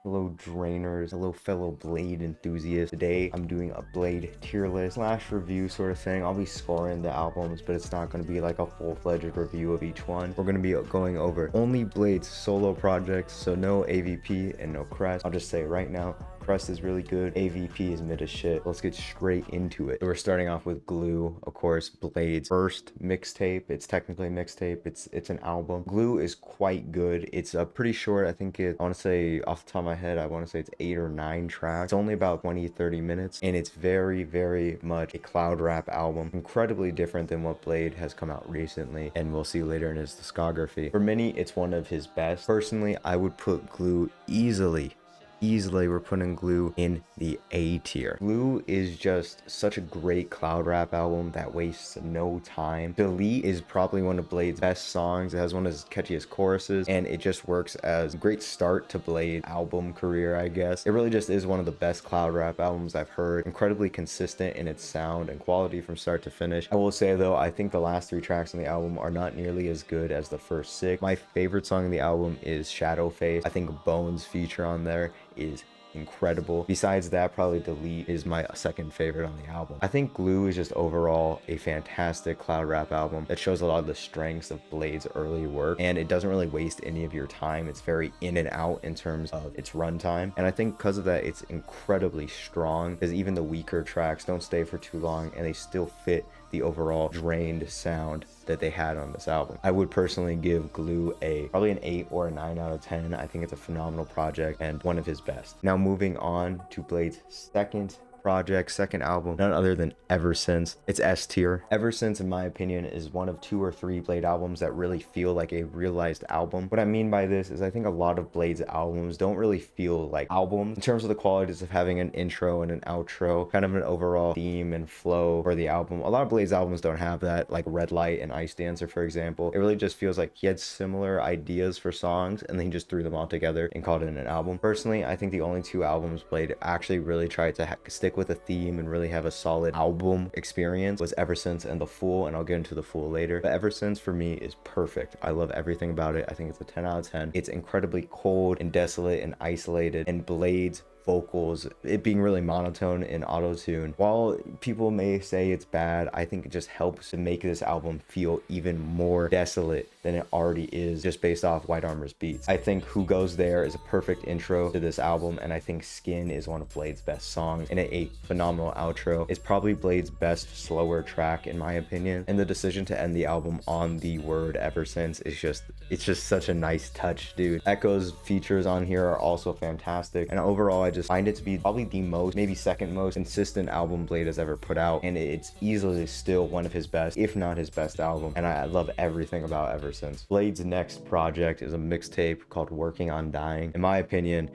Hello drainers, hello fellow Blade enthusiasts. Today I'm doing a Blade tier list slash review sort of thing. I'll be scoring the albums, but it's not going to be like a full-fledged review of each one. We're going to be going over only Blade's solo projects, so no AVP and no Crest. I'll just say right now, Crest is really good, AVP is mid as shit. Let's get straight into it. So we're starting off with Gluee, of course, Blade's first mixtape. It's technically a mixtape, it's an album. Gluee is quite good. It's pretty short. I want to say off the top of my head, I want to say it's 8 or 9 tracks. It's only about 20-30 minutes, and it's very much a cloud rap album, incredibly different than what Blade has come out recently, and we'll see later in his discography. For many, it's one of his best. Personally, I would put Gluee easily we're putting Gluee in the A tier. Gluee is just such a great cloud rap album that wastes no time. Delete is probably one of Blade's best songs. It has one of his catchiest choruses, and it just works as a great start to Blade's album career, I guess. It really just is one of the best cloud rap albums I've heard. Incredibly consistent in its sound and quality from start to finish. I will say though, I think the last 3 tracks on the album are not nearly as good as the first 6. My favorite song on the album is Shadowface. I think Bones' feature on there is incredible. Besides that, probably Delete is my second favorite on the album. I think Gluee is just overall a fantastic cloud rap album that shows a lot of the strengths of Blade's early work, and it doesn't really waste any of your time. It's very in and out in terms of its runtime, and I think because of that, it's incredibly strong, because even the weaker tracks don't stay for too long and they still fit the overall drained sound that they had on this album. I would personally give Gluee probably an 8 or a 9 out of 10. I think it's a phenomenal project and one of his best. Now moving on to Blade's second album, none other than Eversince. It's S tier. Eversince, in my opinion, is one of 2 or 3 Blade albums that really feel like a realized album. What I mean by this is I think a lot of Blade's albums don't really feel like albums in terms of the qualities of having an intro and an outro, kind of an overall theme and flow for the album. A lot of Blade's albums don't have that, like Red Light and ICEDANCER, for example. It really just feels like he had similar ideas for songs and then he just threw them all together and called it an album. Personally, I think the only 2 albums Blade actually really tried to stick with a theme and really have a solid album experience was Eversince and The Fool, and I'll get into The Fool later. But Eversince for me is perfect. I love everything about it. I think it's a 10 out of 10. It's incredibly cold and desolate and isolated, and Blade's vocals, it being really monotone and auto-tune, while people may say it's bad, I think it just helps to make this album feel even more desolate than it already is just based off White Armor's beats. I think Who Goes There is a perfect intro to this album, and I think Skin is one of Blade's best songs and a phenomenal outro. It's probably Blade's best slower track in my opinion, and the decision to end the album on the word Eversince is it's just such a nice touch, dude. Echo's features on here are also fantastic, and overall I just find it to be probably the most, maybe second most consistent album Blade has ever put out, and it's easily still one of his best, if not his best album, and I love everything about Eversince. Blade's next project is a mixtape called Working on Dying. In my opinion,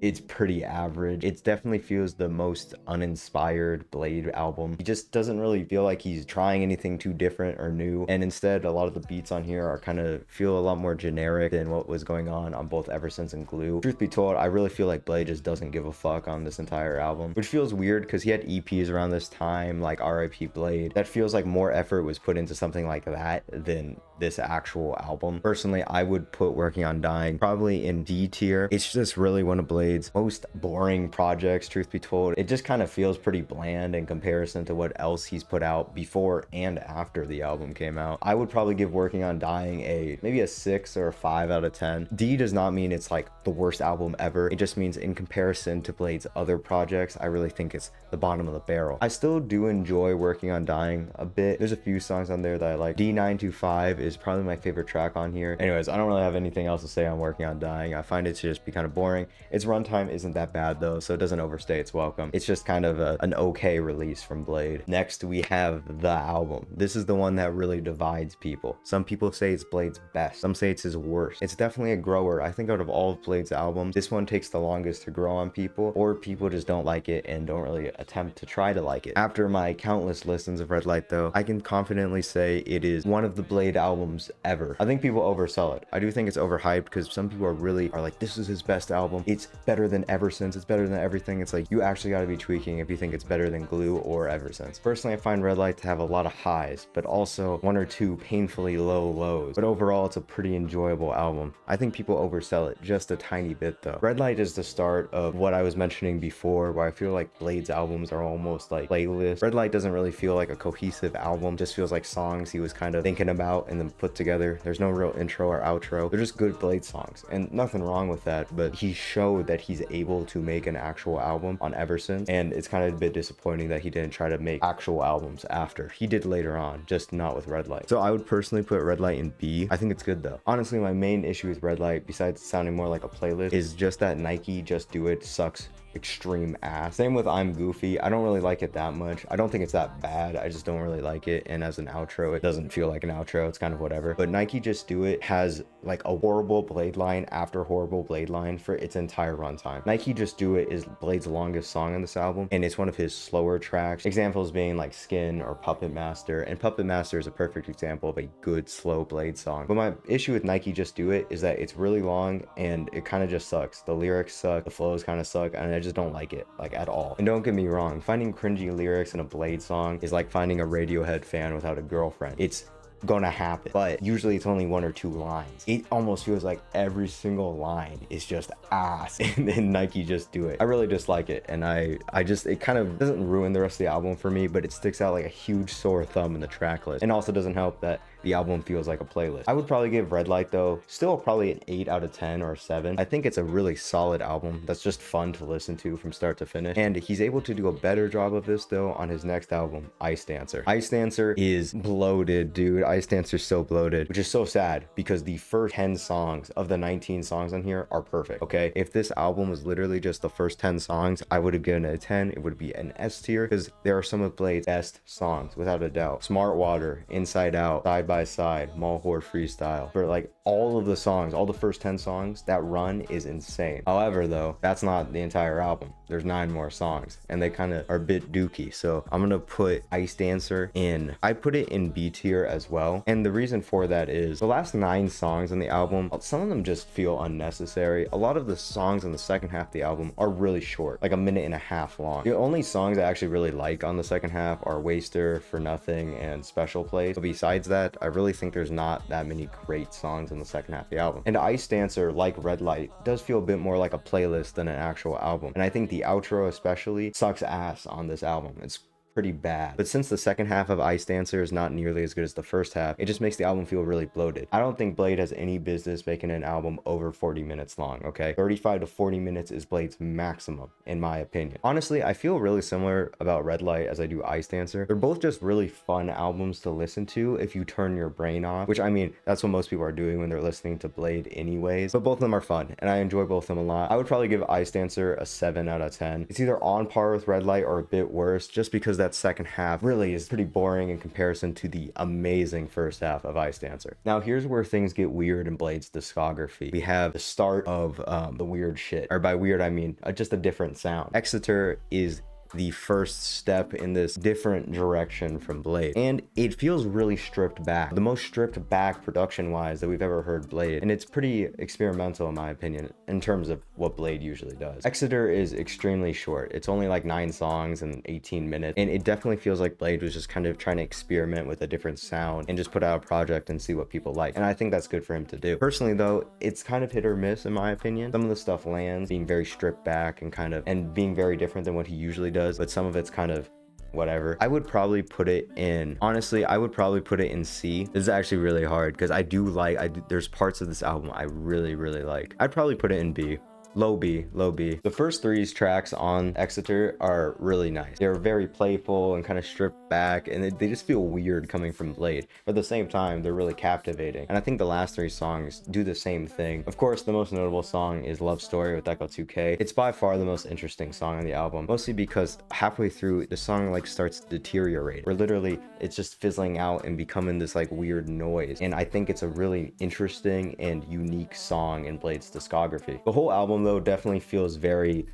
it's pretty average. It definitely feels the most uninspired Blade album. He just doesn't really feel like he's trying anything too different or new, and instead a lot of the beats on here are feel a lot more generic than what was going on both Eversince and Gluee. Truth be told, I really feel like Blade just doesn't give a fuck on this entire album, which feels weird because he had EPs around this time like R.I.P. Blade. That feels like more effort was put into something like that than this actual album. Personally, I would put Working on Dying probably in D tier. It's just really one of Blade's most boring projects, truth be told. It just kind of feels pretty bland in comparison to what else he's put out before and after the album came out. I would probably give Working on Dying maybe a 6 or a 5 out of 10. D does not mean it's like the worst album ever. It just means in comparison to Blade's other projects, I really think it's the bottom of the barrel. I still do enjoy Working on Dying a bit. There's a few songs on there that I like. D925 is probably my favorite track on here. Anyways, I don't really have anything else to say on Working on Dying. I find it to just be kind of boring. Its runtime isn't that bad though, so it doesn't overstay its welcome. It's just kind of an okay release from Blade. Next, we have the album. This is the one that really divides people. Some people say it's Blade's best. Some say it's his worst. It's definitely a grower. I think out of all of Blade's albums, this one takes the longest to grow on people, or people just don't like it and don't really attempt to try to like it. After my countless listens of Red Light though, I can confidently say it is one of the Blade albums albums ever. I think people oversell it. I do think it's overhyped because some people are like, this is his best album. It's better than Eversince. It's better than everything. It's like, you actually got to be tweaking if you think it's better than Gluee or Eversince. Personally, I find Red Light to have a lot of highs, but also one or two painfully low lows. But overall, it's a pretty enjoyable album. I think people oversell it just a tiny bit though. Red Light is the start of what I was mentioning before, where I feel like Blade's albums are almost like playlists. Red Light doesn't really feel like a cohesive album, just feels like songs he was kind of thinking about and then put together. There's no real intro or outro. They're just good Blade songs, and nothing wrong with that, but he showed that he's able to make an actual album on Eversince, and it's kind of a bit disappointing that he didn't try to make actual albums after. He did later on, just not with Red Light. So I would personally put Red Light in B. I think it's good though. Honestly, my main issue with Red Light, besides sounding more like a playlist, is just that Nike Just Do It sucks extreme ass. Same with I'm Goofy. I don't really like it that much. I don't think it's that bad. I just don't really like it. And as an outro, it doesn't feel like an outro. It's kind of whatever. But Nike Just Do It has like a horrible Blade line after horrible Blade line for its entire runtime. Nike Just Do It is Blade's longest song on this album, and it's one of his slower tracks. Examples being like Skin or Puppet Master, and Puppet Master is a perfect example of a good slow Blade song. But my issue with Nike Just Do It is that it's really long and it kind of just sucks. The lyrics suck, the flows kind of suck, and I just don't like it like at all. And don't get me wrong, finding cringy lyrics in a Blade song is like finding a Radiohead fan without a girlfriend. It's gonna happen, but usually it's only one or two lines. It almost feels like every single line is just ass and then Nike Just Do It. I really dislike it, and I just, it kind of doesn't ruin the rest of the album for me, but it sticks out like a huge sore thumb in the track list, and also doesn't help that the album feels like a playlist. I would probably give Red Light though still probably an 8 out of 10 or a 7. I think it's a really solid album that's just fun to listen to from start to finish, and he's able to do a better job of this though on his next album, ICEDANCER. ICEDANCER is bloated, dude. ICEDANCER is so bloated, which is so sad because the first 10 songs of the 19 songs on here are perfect. Okay, if this album was literally just the first 10 songs, I would have given it a 10. It would be an S tier because there are some of Blade's best songs without a doubt. Smart Water, Inside Out, Side by Side, Mall Horde Freestyle. For like all of the songs, all the first 10 songs, that run is insane. However though, that's not the entire album. There's 9 more songs and they kind of are a bit dookie. So I'm gonna put ICEDANCER in, I put it in B tier as well. And the reason for that is the last 9 songs on the album, some of them just feel unnecessary. A lot of the songs in the second half of the album are really short, like a minute and a half long. The only songs I actually really like on the second half are Waster, For Nothing, and Special Place. But besides that, I really think there's not that many great songs in the second half of the album. And ICEDANCER, like Red Light, does feel a bit more like a playlist than an actual album. And I think the outro especially sucks ass on this album. It's pretty bad. But since the second half of ICEDANCER is not nearly as good as the first half, it just makes the album feel really bloated. I don't think Blade has any business making an album over 40 minutes long, okay? 35 to 40 minutes is Blade's maximum, in my opinion. Honestly, I feel really similar about Red Light as I do ICEDANCER. They're both just really fun albums to listen to if you turn your brain off, which I mean, that's what most people are doing when they're listening to Blade anyways. But both of them are fun, and I enjoy both of them a lot. I would probably give ICEDANCER a 7 out of 10. It's either on par with Red Light or a bit worse, just because that second half really is pretty boring in comparison to the amazing first half of ICEDANCER. Now here's where things get weird in Blade's discography. We have the start of the weird shit, or by weird I mean just a different sound. EXETER is the first step in this different direction from Blade, and it feels really stripped back, the most stripped back production wise that we've ever heard Blade, and it's pretty experimental in my opinion in terms of what Blade usually does. EXETER is extremely short. It's only like 9 songs and 18 minutes, and it definitely feels like Blade was just kind of trying to experiment with a different sound and just put out a project and see what people like, and I think that's good for him to do. Personally though, it's kind of hit or miss in my opinion. Some of the stuff lands, being very stripped back and being very different than what he usually does, but some of it's kind of whatever. I would probably put it in, honestly, I would probably put it in C. This is actually really hard because there's parts of this album I really like. I'd probably put it in B. Low B. The first 3 tracks on EXETER are really nice. They're very playful and kind of stripped back, and they just feel weird coming from Blade. But at the same time, they're really captivating. And I think the last 3 songs do the same thing. Of course, the most notable song is Love Story with Echo 2K. It's by far the most interesting song on the album, mostly because halfway through, the song like starts to deteriorate, where literally it's just fizzling out and becoming this like weird noise. And I think it's a really interesting and unique song in Blade's discography. The whole album though definitely feels very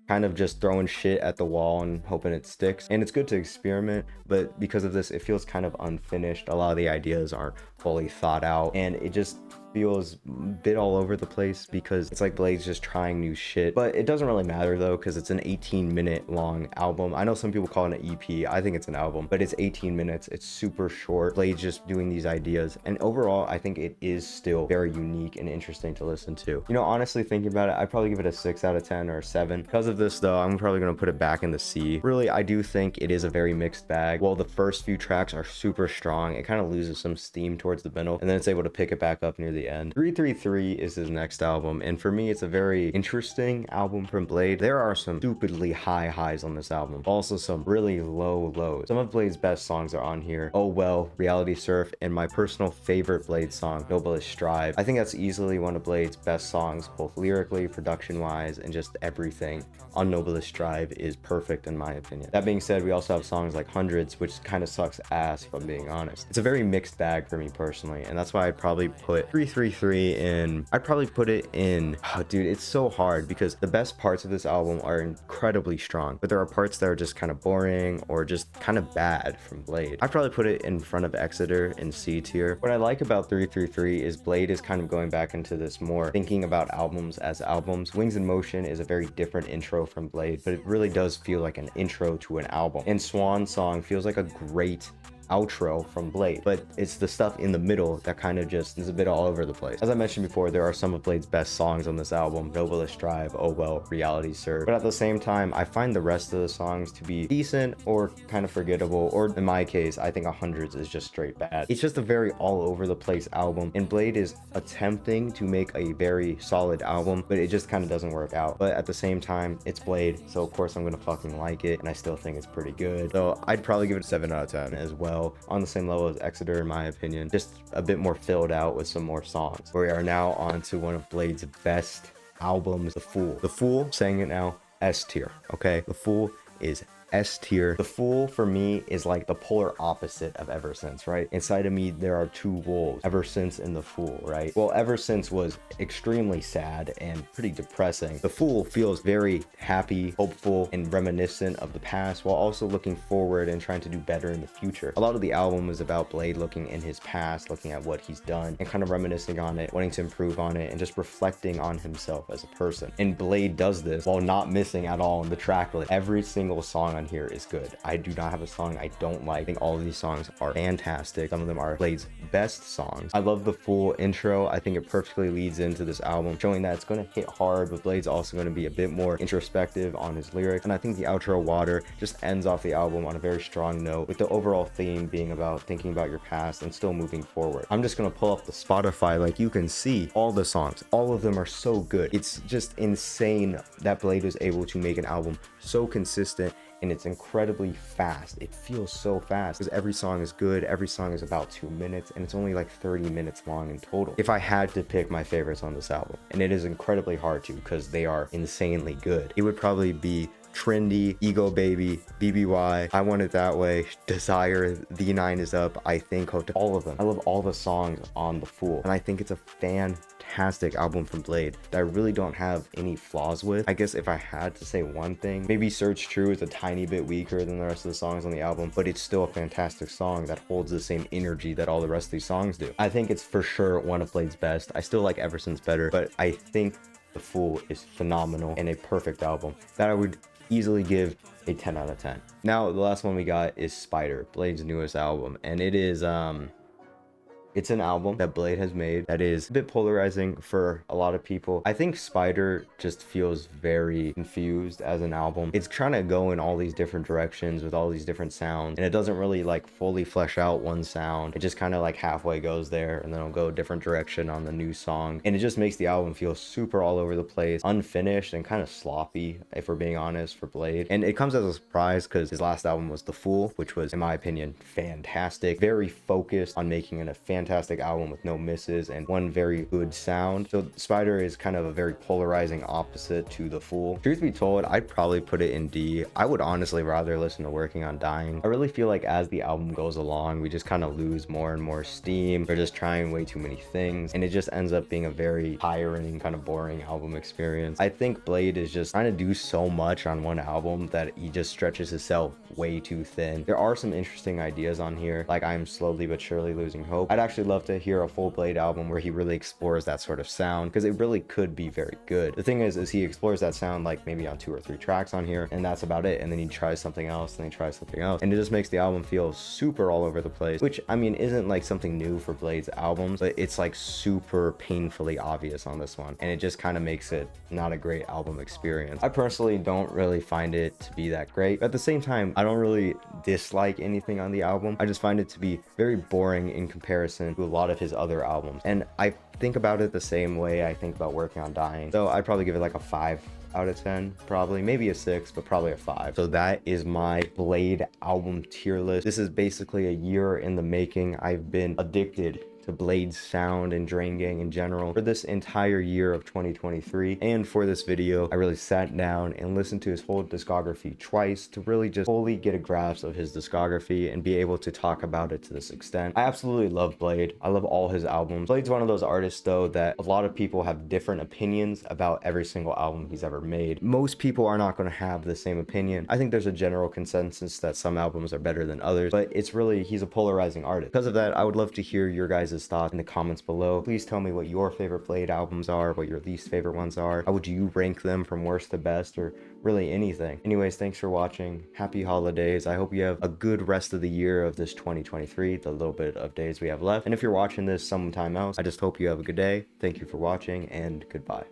kind of just throwing shit at the wall and hoping it sticks. And it's good to experiment, but because of this, it feels kind of unfinished. A lot of the ideas aren't fully thought out, and it just feels a bit all over the place because it's like Blade's just trying new shit. But it doesn't really matter though, because it's an 18-minute long album. I know some people call it an EP. I think it's an album, but it's 18 minutes. It's super short. Blade's just doing these ideas, and overall I think it is still very unique and interesting to listen to. You know, honestly, thinking about it, I'd probably give it a 6 out of 10 or a 7. Because of this though, I'm probably gonna put it back in the C. Really, I do think it is a very mixed bag. While the first few tracks are super strong, it kind of loses some steam towards the middle, and then it's able to pick it back up near the end. 333 is his next album, and for me, it's a very interesting album from Bladee. There are some stupidly high highs on this album, also some really low lows. Some of Blade's best songs are on here. Oh Well, Reality Surf, and my personal favorite Bladee song, Noblest Strive. I think that's easily one of Blade's best songs, both lyrically, production-wise, and just everything on Noblest Strive is perfect in my opinion. That being said, we also have songs like Hundreds, which kind of sucks ass if I'm being honest. It's a very mixed bag for me personally, and that's why I'd probably put 333 in. I'd probably put it in, oh dude, it's so hard because the best parts of this album are incredibly strong, but there are parts that are just kind of boring or just kind of bad from Bladee. I'd probably put it in front of EXETER in C tier. What I like about 333 is Bladee is kind of going back into this more thinking about albums as albums. Wings in Motion is a very different intro from Bladee, but it really does feel like an intro to an album. And Swan Song feels like a great outro from Bladee, but it's the stuff in the middle that kind of just is a bit all over the place. As I mentioned before, there are some of Blade's best songs on this album: Noblest Strive, Oh Well, Reality Surf, but at the same time I find the rest of the songs to be decent or kind of forgettable, or in my case I think Hundreds is just straight bad. It's just a very all over the place album, and Bladee is attempting to make a very solid album, but it just kind of doesn't work out. But at the same time, it's Bladee, so of course I'm gonna fucking like it, and I still think it's pretty good. So I'd probably give it a 7 out of 10 as well, on the same level as EXETER in my opinion, just a bit more filled out with some more songs. We are now on to one of Blade's best albums, The Fool. The Fool, saying it now, S tier, okay? The Fool is S tier. The Fool for me is like the polar opposite of Eversince, right? Inside of me there are two wolves, Eversince and The Fool, right? Well, Eversince was extremely sad and pretty depressing. The Fool feels very happy, hopeful, and reminiscent of the past, while also looking forward and trying to do better in the future. A lot of the album is about Bladee looking in his past, looking at what he's done, and kind of reminiscing on it, wanting to improve on it, and just reflecting on himself as a person. And Bladee does this while not missing at all in the track list. Every single song on here is good. I do not have a song I don't like. I think all of these songs are fantastic. Some of them are Blade's best songs. I love the Fool intro. I think it perfectly leads into this album, showing that it's going to hit hard, but Blade's also going to be a bit more introspective on his lyrics. And I think the outro, Water, just ends off the album on a very strong note, with the overall theme being about thinking about your past and still moving forward. I'm just going to pull up the Spotify. Like, you can see all the songs, all of them are so good. It's just insane that Bladee was able to make an album so consistent, and it's incredibly fast. It feels so fast because every song is good. Every song is about 2 minutes, and it's only like 30 minutes long in total. If I had to pick my favorites on this album, and it is incredibly hard to because they are insanely good, it would probably be Trendy, Ego Baby, BBY, I Want It That Way, Desire, The 9 Is Up, I Think, Hotel, all of them. I love all the songs on The Fool, and I think it's a fantastic album from Bladee that I really don't have any flaws with. I guess if I had to say one thing, maybe Search True is a tiny bit weaker than the rest of the songs on the album, but it's still a fantastic song that holds the same energy that all the rest of these songs do. I think it's for sure one of Blade's best. I still like Eversince better, but I think The Fool is phenomenal and a perfect album that I would easily give a 10 out of 10. Now the last one we got is Spiderr, Blade's newest album, and it is it's an album that Bladee has made that is a bit polarizing for a lot of people. I think Spiderr just feels very confused as an album. It's trying to go in all these different directions with all these different sounds, and it doesn't really like fully flesh out one sound. It just kind of like halfway goes there, and then it'll go a different direction on the new song, and it just makes the album feel super all over the place, unfinished, and kind of sloppy, if we're being honest, for Bladee. And it comes as a surprise because his last album was The Fool, which was, in my opinion, fantastic, very focused on making a fantastic fantastic album with no misses and one very good sound. So Spiderr is kind of a very polarizing opposite to The Fool. Truth be told, I'd probably put it in D. I would honestly rather listen to Working on Dying. I really feel like as the album goes along, we just kind of lose more and more steam. We're just trying way too many things, and it just ends up being a very tiring, kind of boring album experience. I think Bladee is just trying to do so much on one album that he just stretches himself way too thin. There are some interesting ideas on here, like I'm Slowly But Surely Losing Hope. I'd actually love to hear a full Bladee album where he really explores that sort of sound, because it really could be very good. The thing is he explores that sound like maybe on 2 or 3 tracks on here, and that's about it. And then he tries something else, and he tries something else, and it just makes the album feel super all over the place, which I mean isn't like something new for Bladee's albums, but it's like super painfully obvious on this one, and it just kind of makes it not a great album experience. I personally don't really find it to be that great, but at the same time I don't really dislike anything on the album. I just find it to be very boring in comparison to a lot of his other albums, and I think about it the same way I think about Working on Dying. So I'd probably give it like a 5 out of 10, probably maybe a 6, but probably a 5. So that is my Bladee album tier list. This is basically a year in the making. I've been addicted to Bladee's sound and Drain Gang in general for this entire year of 2023, and for this video I really sat down and listened to his whole discography twice to really just fully get a grasp of his discography and be able to talk about it to this extent. I absolutely love Bladee. I love all his albums. Blade's one of those artists though that a lot of people have different opinions about every single album he's ever made. Most people are not going to have the same opinion. I think there's a general consensus that some albums are better than others, but it's really, he's a polarizing artist. Because of that, I would love to hear your guys' thoughts in the comments below. Please tell me what your favorite Bladee albums are, what your least favorite ones are. How would you rank them from worst to best, or really anything? Anyways, thanks for watching. Happy holidays. I hope you have a good rest of the year of this 2023, the little bit of days we have left. And if you're watching this sometime else, I just hope you have a good day. Thank you for watching, and goodbye.